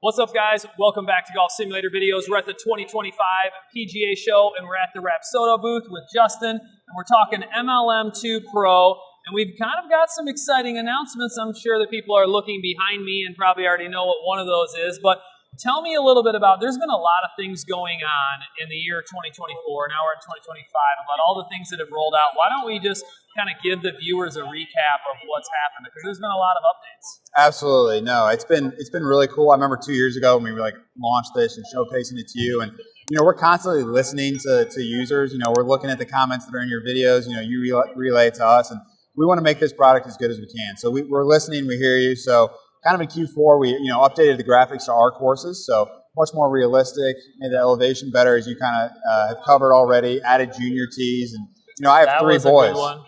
What's up, guys? Welcome back to Golf Simulator Videos. We're at the 2025 PGA show, and we're at the Rapsodo booth with Justin, and we're talking MLM2PRO, and we've kind of got some exciting announcements. I'm sure that people are looking behind me and probably already know what one of those is, but tell me a little bit about, there's been a lot of things going on in the year 2024, now we're in 2025, about all the things that have rolled out. Why don't we just kind of give the viewers a recap of what's happened, because there's been a lot of updates. Absolutely. No, it's been really cool. I remember 2 years ago when we launched this and showcasing it to you, and we're constantly listening to users. We're looking at the comments that are in your videos. You relay it to us, and we want to make this product as good as we can. So we're listening, we hear you. So kind of in Q4, we updated the graphics to our courses, so much more realistic, made the elevation better, as you kind of have covered already. Added junior tees, and I have that 3 was boys. A good one.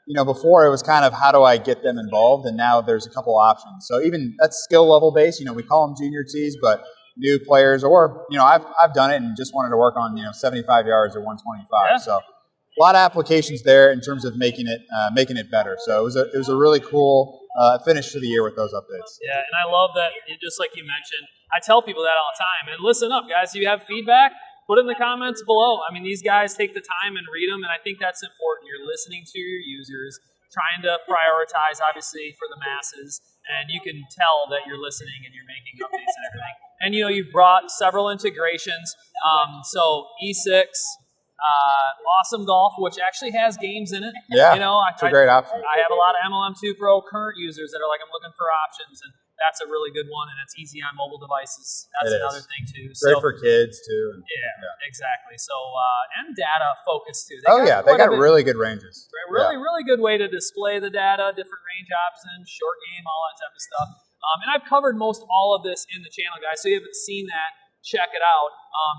And before it was kind of how do I get them involved, and now there's a couple options. So even that's skill level based. We call them junior tees, but new players, or I've done it and just wanted to work on 75 yards or 125. Yeah. So a lot of applications there in terms of making it better. So it was a really cool finish to the year with those updates. Yeah, and I love that. Just like you mentioned, I tell people that all the time. And listen up, guys. If you have feedback, put it in the comments below. I mean, these guys take the time and read them, and I think that's important. You're listening to your users, trying to prioritize, obviously, for the masses, and you can tell that you're listening and you're making updates and everything. And, you've brought several integrations. So E6, Awesome Golf, which actually has games in it. Yeah, it's a great option. I have a lot of MLM2PRO current users that are like, I'm looking for options, and that's a really good one, and it's easy on mobile devices. That's another thing, too. Great for kids, too. Yeah, exactly. So, and data focused, too. They got really good ranges. Really good way to display the data, different range options, short game, all that type of stuff. And I've covered most all of this in the channel, guys, so if you haven't seen that, check it out.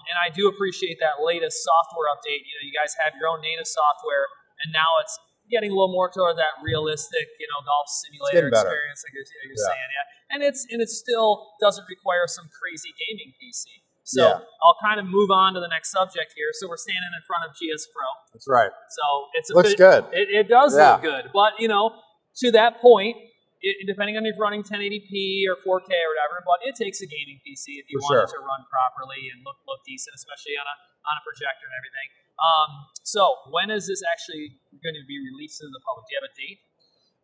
And I do appreciate that latest software update. You guys have your own native software, and now it's getting a little more toward that realistic, golf simulator experience, like you're saying, and it still doesn't require some crazy gaming PC. So I'll kind of move on to the next subject here. So we're standing in front of GSPRO. That's right. So looks good. It does look good, but to that point, depending on if you're running 1080p or 4K or whatever, but it takes a gaming PC if you want it to run properly and look decent, especially on a projector and everything. So when is this actually going to be released to the public? Do you have a date?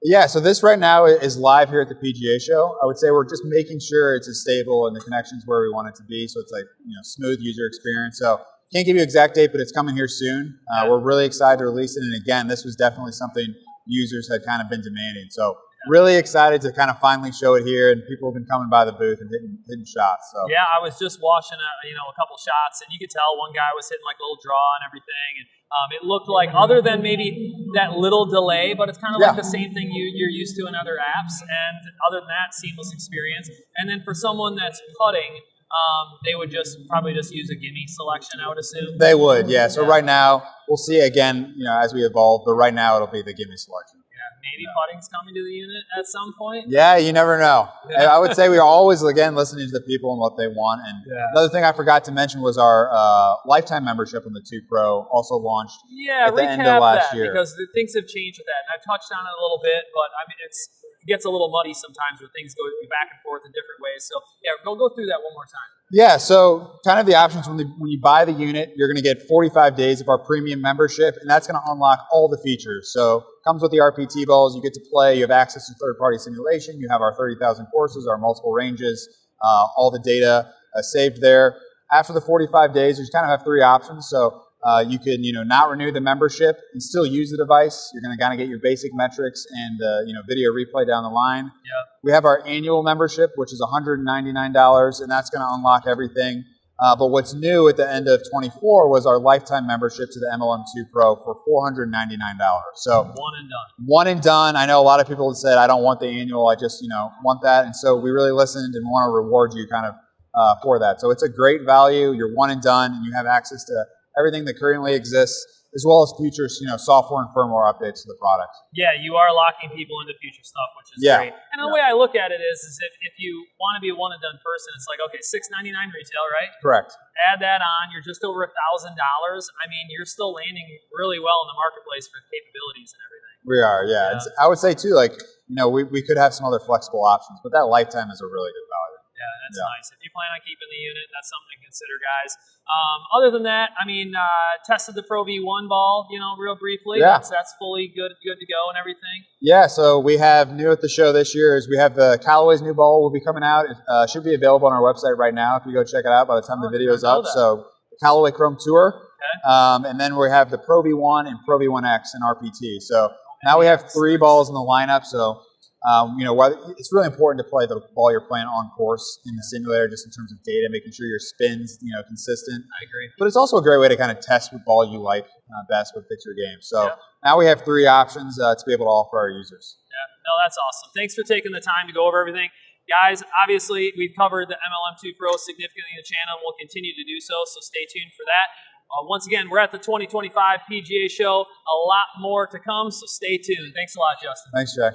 Yeah, so this right now is live here at the PGA show. I would say we're just making sure it's as stable and the connection's where we want it to be, so it's like smooth user experience. So can't give you an exact date, but it's coming here soon. We're really excited to release it, and again, this was definitely something users had kind of been demanding. So really excited to kind of finally show it here, and people have been coming by the booth and hitting shots. So yeah, I was just watching a couple shots, and you could tell one guy was hitting like a little draw and everything, and it looked like, other than maybe that little delay, but it's kind of like the same thing you're used to in other apps, and other than that, seamless experience. And then for someone that's putting, they would probably just use a gimme selection, I would assume. They would, yeah. So right now, we'll see again, as we evolve, but right now it'll be the gimme selection. Maybe putting's coming to the unit at some point. Yeah, you never know. Yeah. I would say we are always, again, listening to the people and what they want. And another thing I forgot to mention was our lifetime membership on the 2Pro also launched at the end of last year. Because things have changed with that. And I've touched on it a little bit, but I mean, it gets a little muddy sometimes where things go back and forth in different ways. So yeah, go through that one more time. Yeah, so kind of the options when you buy the unit, you're going to get 45 days of our premium membership, and that's going to unlock all the features. So comes with the RPT balls, you get to play, you have access to third-party simulation, you have our 30,000 courses, our multiple ranges, all the data saved there. After the 45 days, you kind of have 3 options. So you can not renew the membership and still use the device. You're going to kind of get your basic metrics and video replay down the line. Yep. We have our annual membership, which is $199, and that's going to unlock everything. But what's new at the end of 24 was our lifetime membership to the MLM2PRO for $499. So one and done. I know a lot of people have said, I don't want the annual, I just want that. And so we really listened and want to reward you kind of for that. So it's a great value. You're one and done, and you have access to everything that currently exists, as well as future software and firmware updates to the product. Yeah, you are locking people into future stuff, which is great. And the way I look at it is if you want to be a one-and-done person, it's like, okay, $699 retail, right? Correct. Add that on, you're just over $1,000. I mean, you're still landing really well in the marketplace for capabilities and everything. We are, yeah. I would say, too, we could have some other flexible options, but that lifetime is a really good value. Yeah, that's nice. If you plan on keeping the unit, that's something to consider, guys. Other than that, I mean, tested the Pro V1 ball, you know, real briefly. Yeah. That's fully good to go and everything. Yeah, so we have new at the show this year is we have the Callaway's new ball will be coming out. It should be available on our website right now if you go check it out by the time the video's up. So Callaway Chrome Tour. Okay. And then we have the Pro V1 and Pro V1X and RPT. So now we have 3 balls in the lineup. So you know, it's really important to play the ball you're playing on course in the simulator, just in terms of data, making sure your spin's, you know, consistent. I agree. But it's also a great way to kind of test what ball you like best, what fits your game. So now we have 3 options to be able to offer our users. Yeah, no, that's awesome. Thanks for taking the time to go over everything. Guys, obviously, we've covered the MLM2PRO significantly in the channel, and we'll continue to do so, so stay tuned for that. Once again, we're at the 2025 PGA show. A lot more to come, so stay tuned. Thanks a lot, Justin. Thanks, Jack.